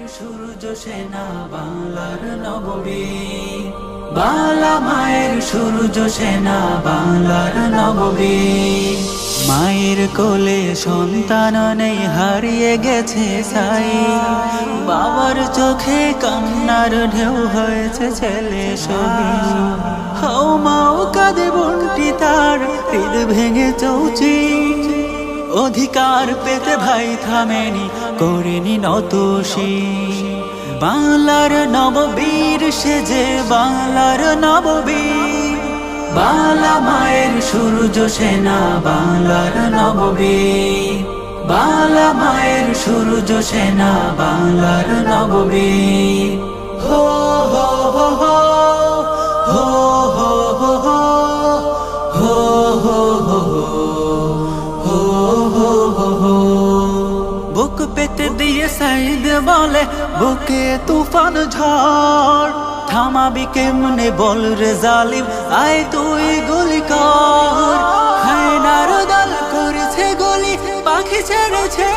সূর্য সেনা বাংলার নববীর, বাংলা মায়ের সূর্য সেনা বাংলার নববীর। মায়ের কোলে সন্তান নেই, হারিয়ে গেছে সাই, বাবার চোখে কান্নার ঢেউ হয়েছে ছেলে শহীদ। হাও মাও কাঁদে বোনটি তার, হৃদ ভেঙে চৌচি, অধিকার পেতে ভাই থামেনি, করেনি নতশি। বাংলার নববীর সেজে বাংলার নববীর, বাংলা মায়ের সূর্য সেনা বাংলার নববীর, বাংলা মায়ের সূর্য সেনা বাংলার নববীর। হো হো হো হো হো হো হো হো হো হো হো হো। বুক পেতে দিয়ে সাইদ বলে, বুকে তুফান ঝড়, থামাবি কেমনে বল রে জালিম, আয় তুই গুলি কর। হায়নার দল করেছে গুলি, পাখি ছেড়েছে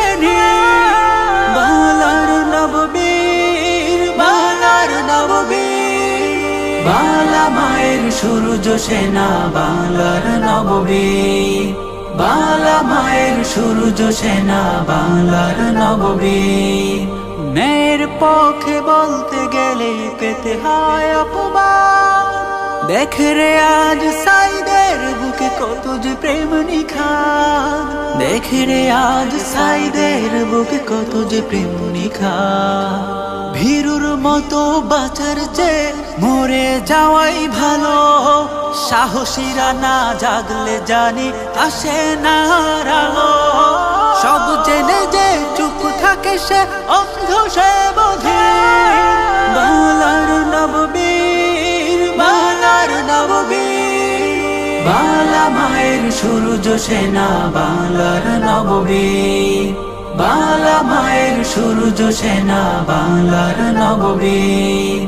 বাংলার নববীর, বাংলার নববীর। বাংলা মায়ের সূর্য সেনা বাংলার নববীর, বাংলা মায়ের সূর্য সেনা বাংলার নববীর। মেয়ের পক্ষে বলতে গেলে পেতে হয় অপমান, দেখে রে আজ সাইদের বুকে কত যে প্রেম নিখাদ, দেখে রে আজ সাইদের বুকে কত যে প্রেম নিখাদ। ভীরুর মতো বাঁচার চেয়ে মরে যাওয়াই ভালো, সাহসীরা না জাগলে জানি আসে না আলো। সব জেনে যে চুপ থাকে সে অন্ধ, সে বধির। বাংলার নববীর, বাংলার নববীর, বাংলা মায়ের সূর্য সেনা বাংলার নববীর, বাংলা মায়ের সূর্য সেনা বাংলার নববীর।